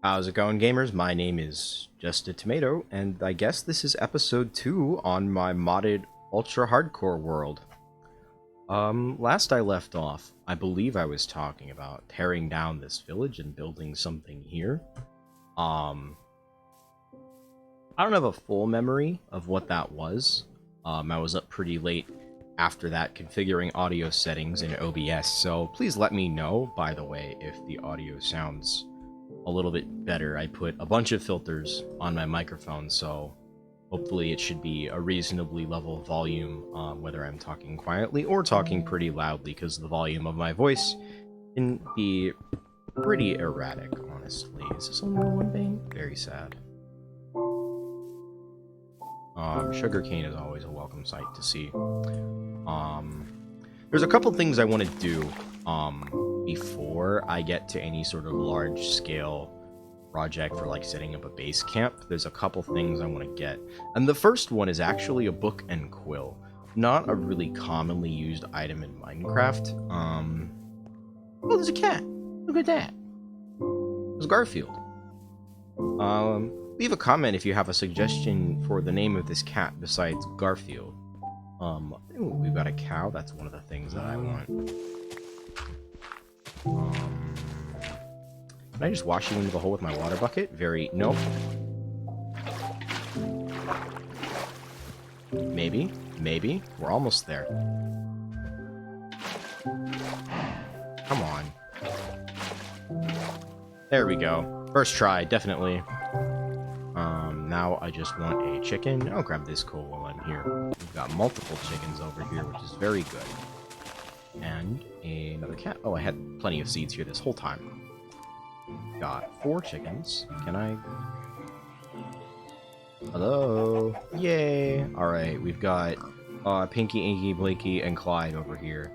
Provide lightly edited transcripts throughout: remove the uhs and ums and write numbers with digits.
How's it going, gamers? My name is Just a Tomato, and I guess this is episode 2 on my modded ultra hardcore world. Last I left off, I believe I was talking about tearing down this village and building something here. Um, I don't have a full memory of what that was. I was up pretty late after that configuring audio settings in OBS, so please let me know, by the way, if the audio sounds a little bit better. I put a bunch of filters on my microphone, so hopefully it should be a reasonably level volume, whether I'm talking quietly or talking pretty loudly, because the volume of my voice can be pretty erratic, honestly. Is this only one vein? Very sad. Sugarcane is always a welcome sight to see. There's a couple things I want to do before I get to any sort of large-scale project for like setting up a base camp. There's a couple things I want to get, and the first one is actually a book and quill. Not a really commonly used item in Minecraft. Oh, there's a cat. Look at that. There's Garfield. Leave a comment if you have a suggestion for the name of this cat besides Garfield. Ooh, we've got a cow. That's one of the things that I want. Can I just wash you into the hole with my water bucket? Nope. Maybe. Maybe. We're almost there. Come on. There we go. First try, definitely. Now I just want a chicken. I'll grab this coal while I'm here. We've got multiple chickens over here, which is very good. And another cat. Oh, I had plenty of seeds here this whole time. Got 4 chickens. Can I... Hello? Yay! Alright, we've got Pinky, Inky, Blinky, and Clyde over here.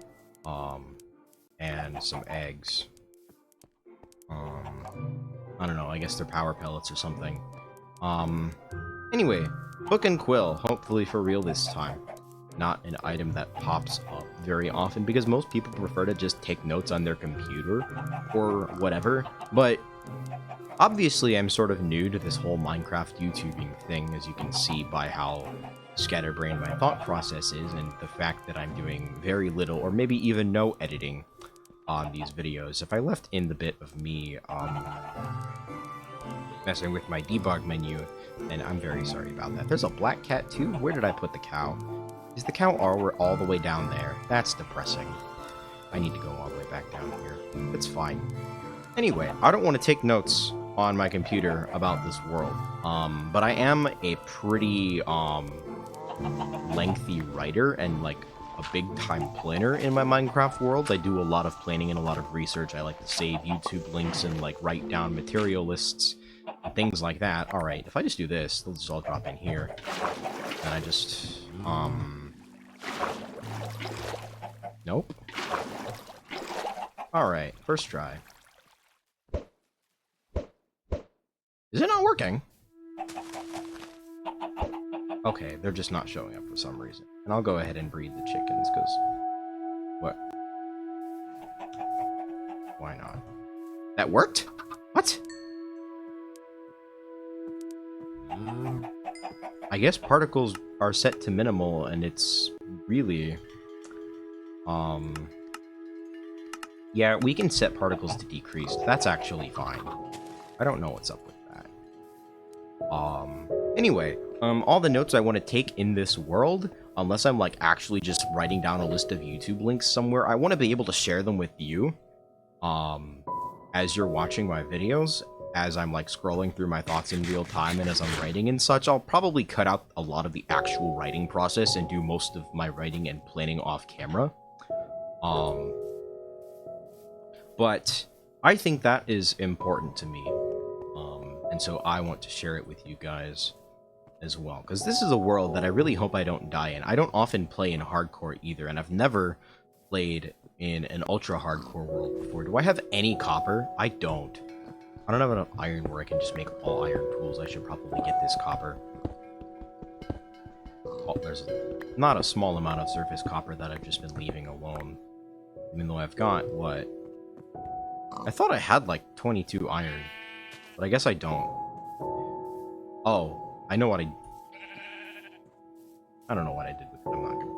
And some eggs. I don't know, I guess they're power pellets or something. Anyway, book and quill, hopefully for real this time. Not an item that pops up very often, because most people prefer to just take notes on their computer, or whatever, but obviously I'm sort of new to this whole Minecraft YouTubing thing, as you can see by how scatterbrained my thought process is, and the fact that I'm doing very little, or maybe even no editing on these videos. If I left in the bit of me, messing with my debug menu, and I'm very sorry about that. There's a black cat too? Where did I put the cow? Is the cow all the way down there? That's depressing. I need to go all the way back down here. It's fine. Anyway, I don't want to take notes on my computer about this world, but I am a pretty lengthy writer and like a big-time planner in my Minecraft world. I do a lot of planning and a lot of research. I like to save YouTube links and like write down material lists and things like that. Alright, if I just do this, they'll just all drop in here. And I just, Nope. Alright, first try. Is it not working? Okay, they're just not showing up for some reason. And I'll go ahead and breed the chickens, because... What? Why not? That worked? What? I guess particles are set to minimal, and it's really... Yeah, we can set particles to decreased. That's actually fine. I don't know what's up with that. Anyway, all the notes I want to take in this world, unless I'm like actually just writing down a list of YouTube links somewhere, I want to be able to share them with you, as you're watching my videos, as I'm like scrolling through my thoughts in real time, and as I'm writing and such. I'll probably cut out a lot of the actual writing process and do most of my writing and planning off camera. But I think that is important to me, and so I want to share it with you guys as well, because this is a world that I really hope I don't die in. I don't often play in hardcore either, and I've never played in an ultra hardcore world before. Do I have any copper? I don't. I don't have enough iron where I can just make all iron tools. I should probably get this copper. Oh, there's not a small amount of surface copper that I've just been leaving alone. Even though I've got, what? I thought I had like 22 iron. But I guess I don't. Oh, I know what I don't know what I did with it. I'm not gonna...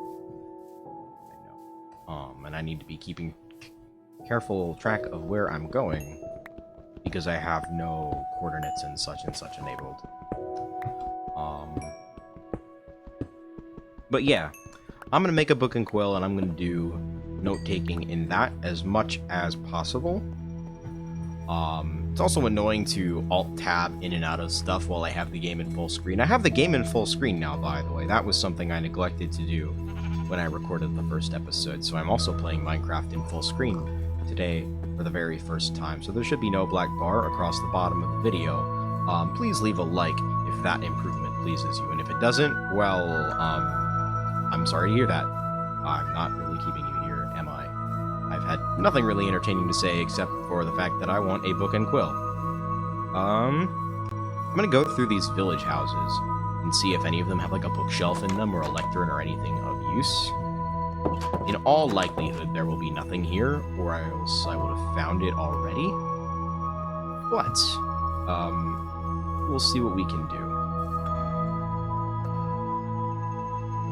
I know. And I need to be keeping careful track of where I'm going, because I have no coordinates and such enabled. But yeah, I'm gonna make a book and quill, and I'm gonna do note-taking in that as much as possible. It's also annoying to alt-tab in and out of stuff while I have the game in full screen. I have the game in full screen now, by the way. That was something I neglected to do when I recorded the first episode, so I'm also playing Minecraft in full screen today for the very first time. So there should be no black bar across the bottom of the video. Please leave a like if that improvement pleases you, and if it doesn't, well, I'm sorry to hear that. I'm not really keeping you here, am I? I've had nothing really entertaining to say except for the fact that I want a book and quill. I'm gonna go through these village houses and see if any of them have like a bookshelf in them or a lectern or anything of use. In all likelihood, there will be nothing here, or else I would have found it already. But, we'll see what we can do.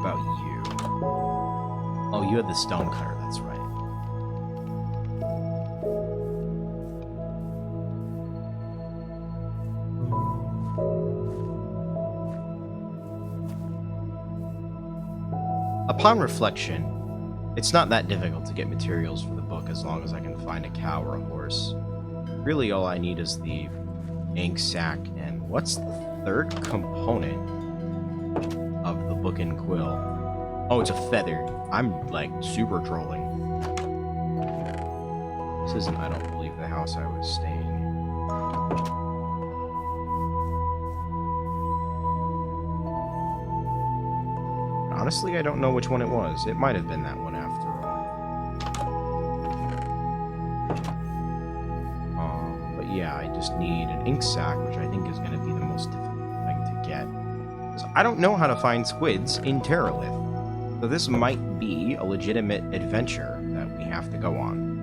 About you. Oh, you had the stone cutter, that's right. Upon reflection, it's not that difficult to get materials for the book as long as I can find a cow or a horse. Really all I need is the ink sac, and what's the third component of the book and quill? Oh, it's a feather. I'm, like, super trolling. This isn't, I don't believe, the house I was staying in. Honestly, I don't know which one it was. It might have been that one after all. But yeah, I just need an ink sac, which I think is going to be the most difficult thing to get. So I don't know how to find squids in Terralith. So this might be a legitimate adventure that we have to go on.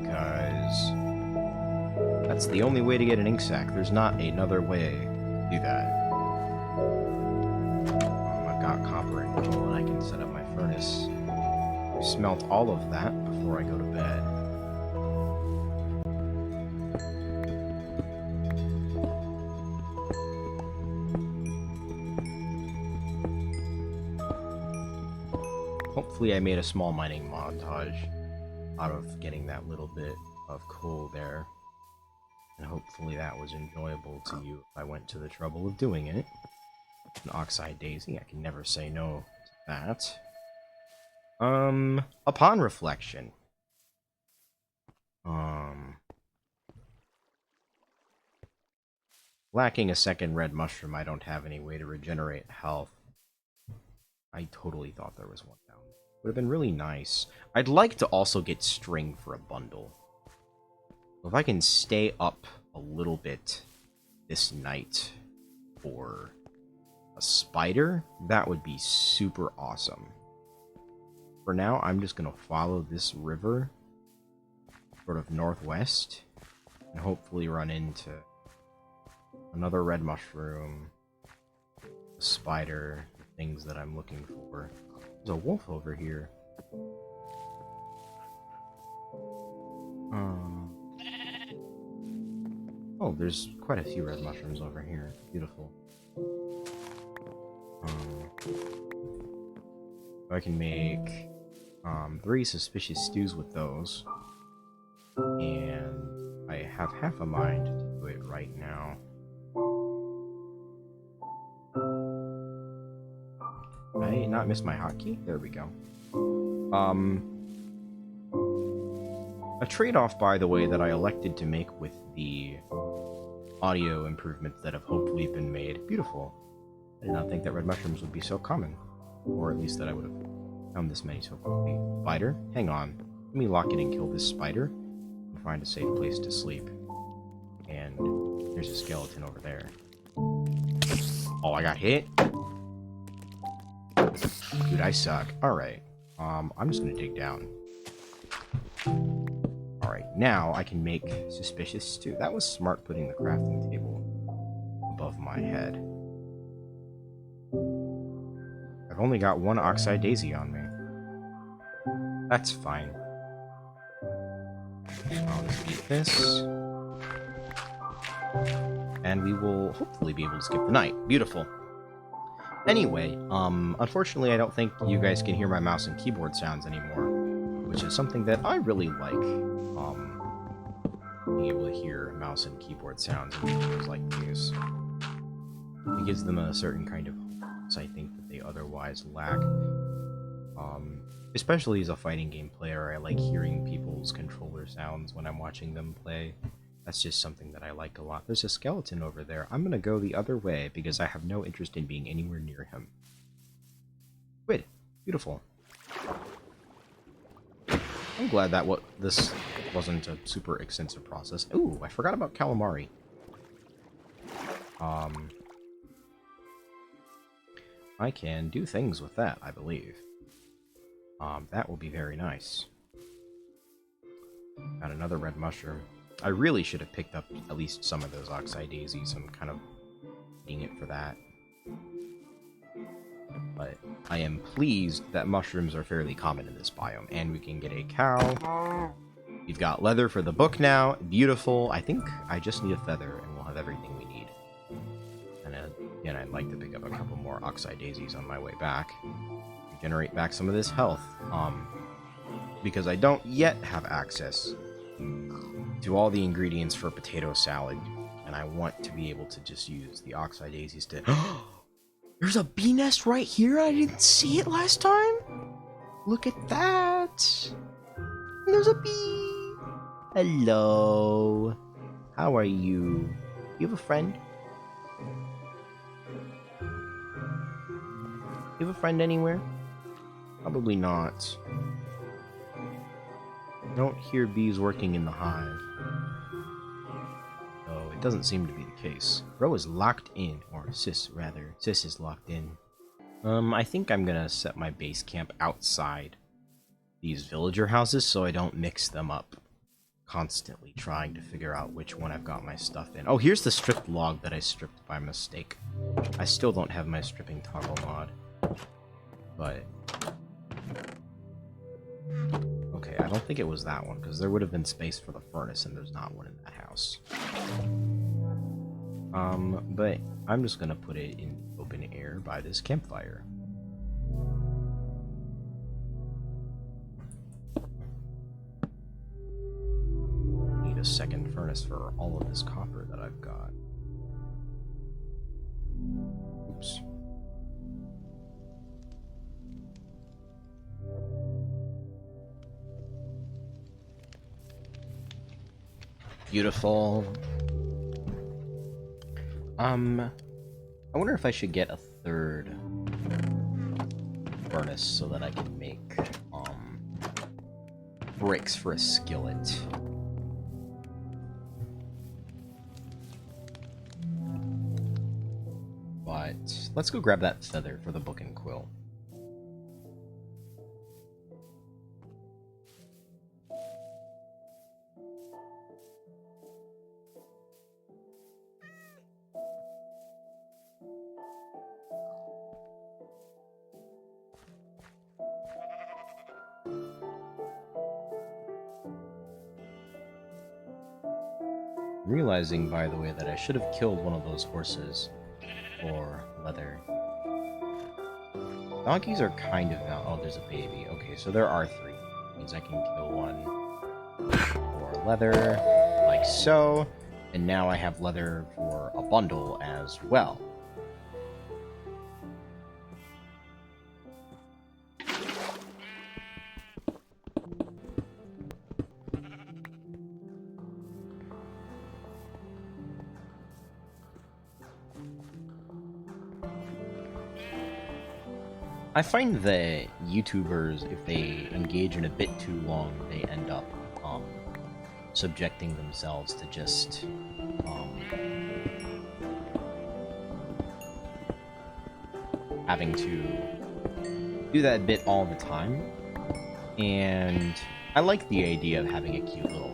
Because that's the only way to get an ink sac. There's not another way to do that. I've got copper and coal, and I can set up my furnace. Smelt all of that before I go to bed. Hopefully I made a small mining montage out of getting that little bit of coal there. And hopefully that was enjoyable to you if I went to the trouble of doing it. An oxide daisy, I can never say no to that. Upon reflection. Lacking a second red mushroom, I don't have any way to regenerate health. I totally thought there was one down there. Would have been really nice. I'd like to also get string for a bundle. If I can stay up a little bit this night for a spider, that would be super awesome. For now, I'm just going to follow this river sort of northwest and hopefully run into another red mushroom, a spider, things that I'm looking for. There's a wolf over here. Oh, there's quite a few red mushrooms over here. Beautiful. I can make 3 suspicious stews with those. And I have half a mind to do it right now. Did I not miss my hotkey? There we go. A trade-off, by the way, that I elected to make with the audio improvements that have hopefully been made. Beautiful. I did not think that red mushrooms would be so common. Or at least that I would have found this many so quickly. Spider? Hang on. Let me lock in and kill this spider and find a safe place to sleep. And there's a skeleton over there. Oh, I got hit? Dude, I suck. Alright. I'm just gonna dig down. Alright, Alright, now I can make suspicious stew. That was smart putting the crafting table above my head. I've only got one Oxeye Daisy on me. That's fine. I'll just eat this. And we will hopefully be able to skip the night. Beautiful. Anyway, unfortunately I don't think you guys can hear my mouse and keyboard sounds anymore, which is something that I really like. Being able to hear mouse and keyboard sounds in videos like these. It gives them a certain kind of focus, I think, that they otherwise lack. Especially as a fighting game player, I like hearing people's controller sounds when I'm watching them play. That's just something that I like a lot. There's a skeleton over there. I'm gonna go the other way because I have no interest in being anywhere near him. Squid. Beautiful. I'm glad that this wasn't a super extensive process. Ooh, I forgot about calamari. I can do things with that, I believe. That will be very nice. Got another red mushroom. I really should have picked up at least some of those Oxeye Daisies. I'm kind of eating it for that. But I am pleased that mushrooms are fairly common in this biome. And we can get a cow. We've got leather for the book now. Beautiful. I think I just need a feather and we'll have everything we need. And again, I'd like to pick up a couple more Oxeye Daisies on my way back. Regenerate back some of this health. Because I don't yet have access to all the ingredients for potato salad. And I want to be able to just use the Oxeye Daisies to... There's a bee nest right here? I didn't see it last time? Look at that! There's a bee! Hello! How are you? You have a friend? You have a friend anywhere? Probably not. I don't hear bees working in the hive. Oh, it doesn't seem to be the case. Bro is locked in, or Sis, rather. Sis is locked in. I think I'm gonna set my base camp outside these villager houses so I don't mix them up. Constantly trying to figure out which one I've got my stuff in. Oh, here's the stripped log that I stripped by mistake. I still don't have my stripping toggle mod. But... okay, I don't think it was that one, because there would have been space for the furnace, and there's not one in that house. But I'm just gonna put it in open air by this campfire. Need a second furnace for all of this copper that I've got. Oops. Beautiful. I wonder if I should get a third furnace so that I can make, bricks for a skillet. But let's go grab that feather for the book and quill. Realizing, by the way, that I should have killed one of those horses for leather. Donkeys are kind of out. Oh, there's a baby. Okay, so there are 3. Means I can kill one for leather, like so. And now I have leather for a bundle as well. I find that YouTubers, if they engage in a bit too long, they end up subjecting themselves to just having to do that bit all the time. And I like the idea of having a cute little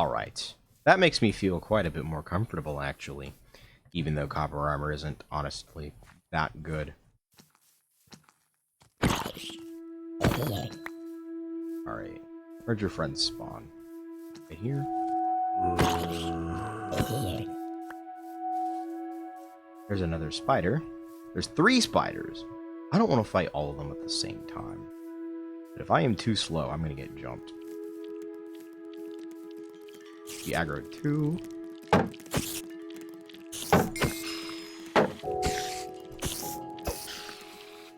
Alright. That makes me feel quite a bit more comfortable, actually. Even though copper armor isn't, honestly, that good. Alright. Where'd your friends spawn? Right here? There's another spider. There's 3 spiders. I don't want to fight all of them at the same time. But if I am too slow, I'm going to get jumped. He aggroed 2.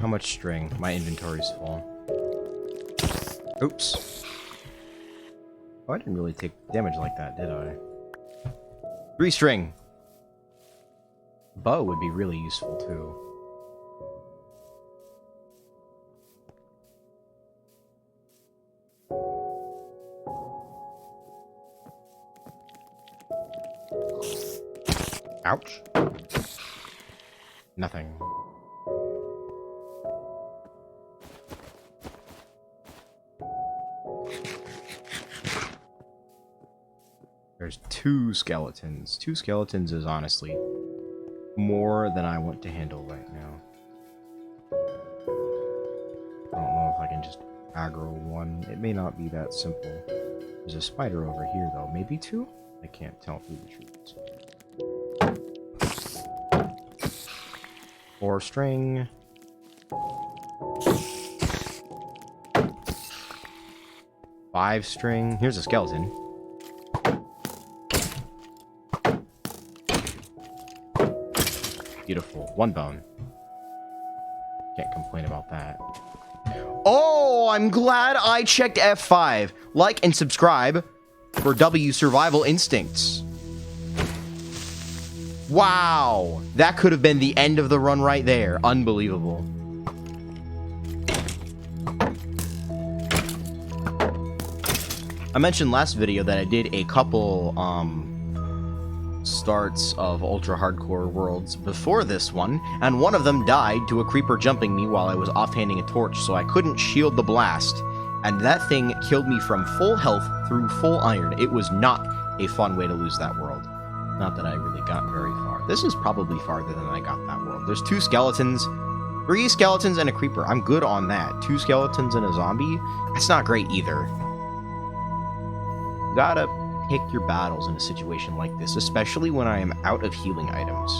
How much string? My inventory's full. Oops. Oh, I didn't really take damage like that, did I? 3 string! Bow would be really useful, too. Ouch. Nothing. There's 2 skeletons. 2 skeletons is honestly more than I want to handle right now. I don't know if I can just aggro 1. It may not be that simple. There's a spider over here, though. Maybe 2? I can't tell through the trees. 4 string. 5 string. Here's a skeleton. Beautiful. 1 bone. Can't complain about that. Oh, I'm glad I checked F5. Like and subscribe for W Survival Instincts. Wow, that could have been the end of the run right there. Unbelievable. I mentioned last video that I did a couple starts of Ultra Hardcore Worlds before this one, and one of them died to a creeper jumping me while I was offhanding a torch, so I couldn't shield the blast, and that thing killed me from full health through full iron. It was not a fun way to lose that world. Not that I really got very far. This is probably farther than I got that world. There's 2 skeletons, 3 skeletons, and a creeper. I'm good on that. 2 skeletons and a zombie? That's not great either. You gotta pick your battles in a situation like this, especially when I am out of healing items.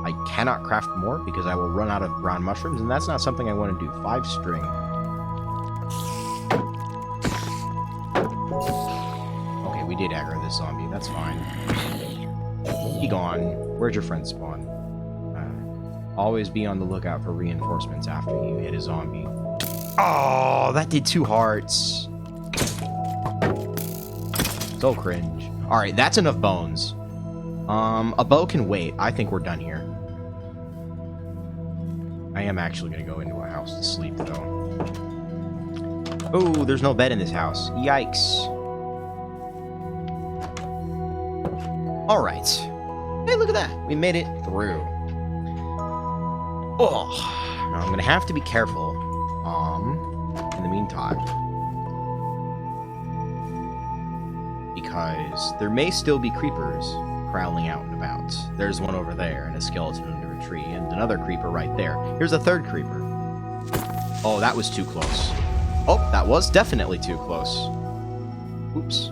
I cannot craft more because I will run out of brown mushrooms, and that's not something I want to do. 5 string. Okay, we did aggro this zombie. That's fine. Be gone. Where'd your friend spawn? Always be on the lookout for reinforcements after you hit a zombie. Oh, that did 2 hearts. So cringe. Alright, that's enough bones. A bow can wait. I think we're done here. I am actually gonna go into a house to sleep, though. Oh, there's no bed in this house. Yikes. Alright. Hey, look at that. We made it through. Oh, now I'm gonna have to be careful. In the meantime. Because there may still be creepers prowling out and about. There's one over there, and a skeleton under a tree, and another creeper right there. Here's a 3rd creeper. Oh, that was too close. Oh, that was definitely too close. Oops.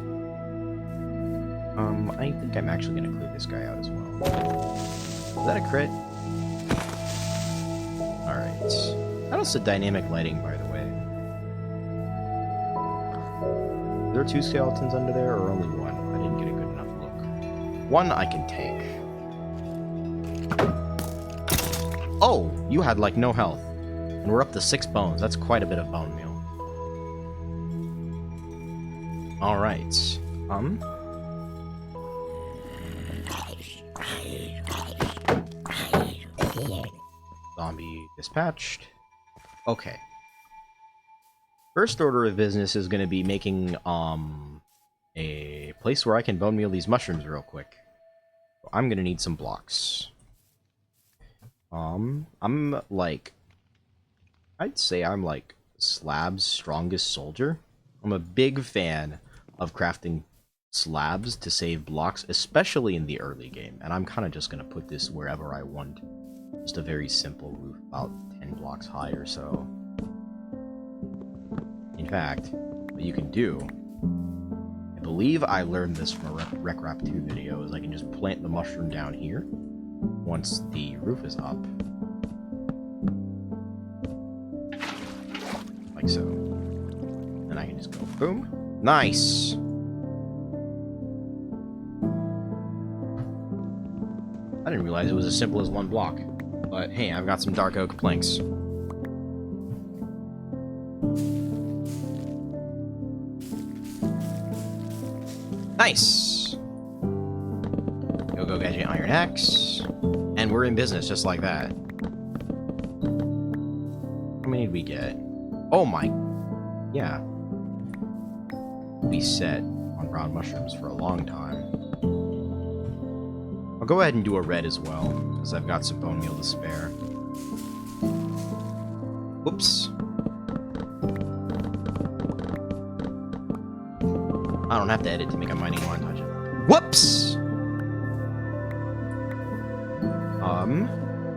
I think I'm actually gonna clear this guy out as well. Is that a crit? Alright. That was the dynamic lighting, by the way. Are there 2 skeletons under there, or only 1? I didn't get a good enough look. 1 I can take. Oh! You had, like, no health. And we're up to 6 bones. That's quite a bit of bone meal. Alright. Zombie dispatched. Okay. First order of business is going to be making a place where I can bone meal these mushrooms real quick. So I'm going to need some blocks. I'm like, I'd say I'm like Slab's strongest soldier. I'm a big fan of crafting slabs to save blocks, especially in the early game. And I'm kind of just going to put this wherever I want. Just a very simple roof, about 10 blocks high or so. In fact, what you can do, I believe I learned this from a RecRap 2 video, is I can just plant the mushroom down here once the roof is up. Like so. And I can just go boom. Nice! I didn't realize it was as simple as one block. But hey, I've got some dark oak planks. Nice! Go Gadget Iron Axe. And we're in business just like that. How many did we get? Oh my... Yeah. We set on brown mushrooms for a long time. I'll go ahead and do a red as well, because I've got some bone meal to spare. Oops. I don't have to edit to make a mining montage. Whoops!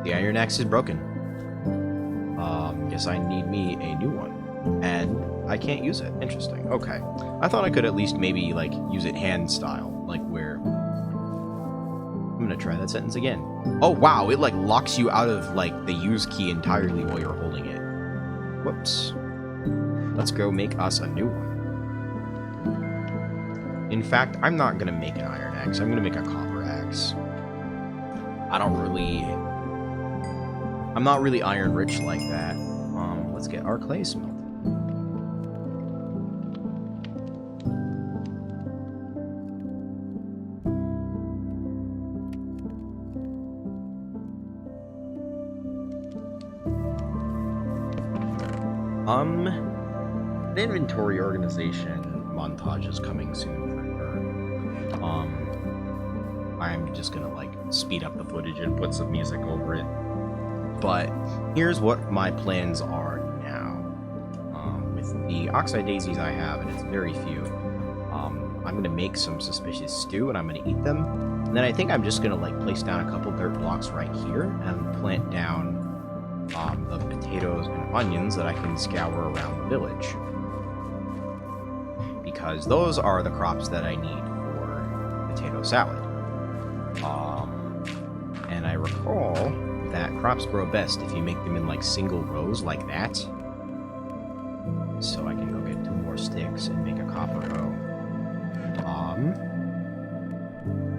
The iron axe is broken. Guess I need me a new one. And I can't use it. Interesting. Okay. I thought I could at least maybe, like, use it hand style. Like, where... I'm gonna try that sentence again. Oh, wow! It, like, locks you out of, like, the use key entirely while you're holding it. Whoops. Let's go make us a new one. In fact, I'm not gonna make an iron axe. I'm gonna make a copper axe. I'm not really iron rich like that. Let's get our clay smelted. An inventory organization montage is coming soon for her. I'm just gonna, like, speed up the footage and put some music over it. But here's what my plans are now. With the oxide daisies I have, and it's very few, I'm gonna make some suspicious stew and I'm gonna eat them. And then I think I'm just gonna, like, place down a couple dirt blocks right here and plant down the potatoes and onions that I can scour around the village. Because those are the crops that I need for potato salad. And I recall that crops grow best if you make them in, like, single rows like that. So I can go get 2 more sticks and make a copper hoe.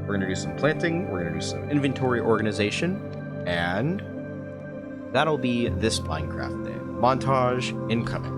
We're gonna do some planting, we're gonna do some inventory organization, and that'll be this Minecraft day. Montage incoming.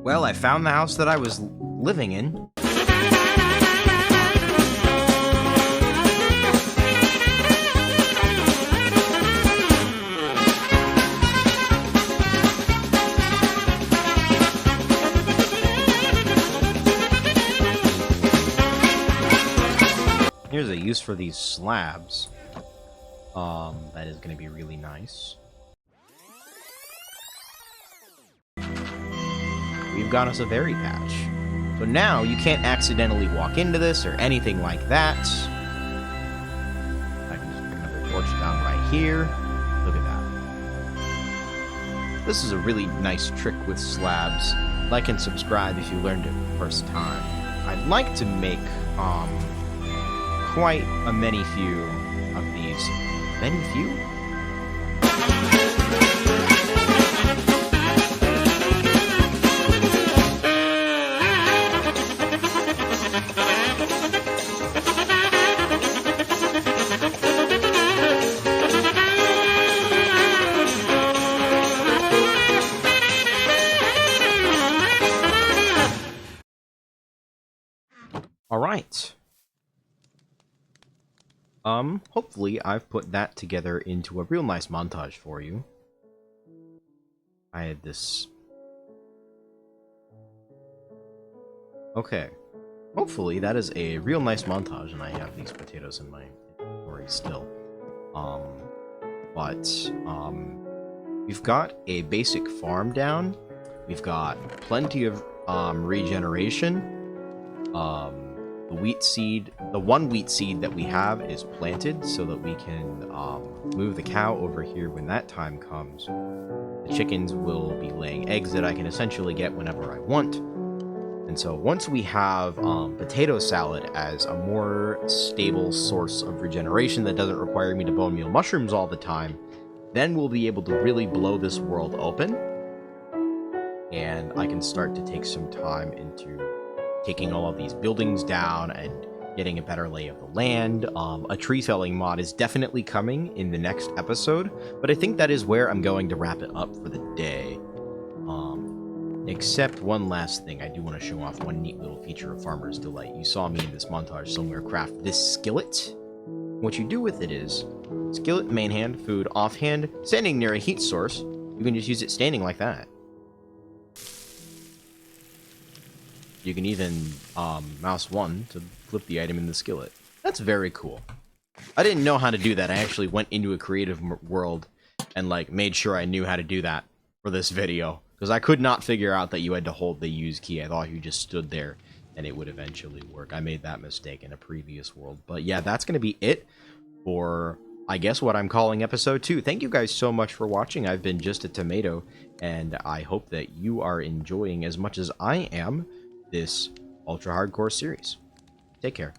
Well, I found the house that I was living in. Here's a use for these slabs. That is going to be really nice. We've got us a berry patch. So now you can't accidentally walk into this or anything like that. I can just put another torch down right here. Look at that. This is a really nice trick with slabs. Like and subscribe if you learned it first time. I'd like to make quite a many few of these. Many few? Alright. Hopefully I've put that together into a real nice montage for you. I had this... Okay. Hopefully that is a real nice montage, and I have these potatoes in my inventory still. We've got a basic farm down. We've got plenty of regeneration. The one wheat seed that we have is planted so that we can move the cow over here when that time comes. The chickens will be laying eggs that I can essentially get whenever I want. And so once we have potato salad as a more stable source of regeneration that doesn't require me to bone meal mushrooms all the time, then we'll be able to really blow this world open. And I can start to take some time into taking all of these buildings down and getting a better lay of the land. A tree felling mod is definitely coming in the next episode, but I think that is where I'm going to wrap it up for the day. Except one last thing, I do want to show off one neat little feature of Farmer's Delight. You saw me in this montage somewhere craft this skillet. What you do with it is, skillet, main hand, food, offhand, standing near a heat source. You can just use it standing like that. You can even mouse 1 to flip the item in the skillet. That's very cool. I didn't know how to do that. I actually went into a creative world and made sure I knew how to do that for this video. Because I could not figure out that you had to hold the use key. I thought you just stood there and it would eventually work. I made that mistake in a previous world. But yeah, that's going to be it for, I guess, what I'm calling episode 2. Thank you guys so much for watching. I've been Just a Tomato, and I hope that you are enjoying as much as I am this Ultra Hardcore series. Take care.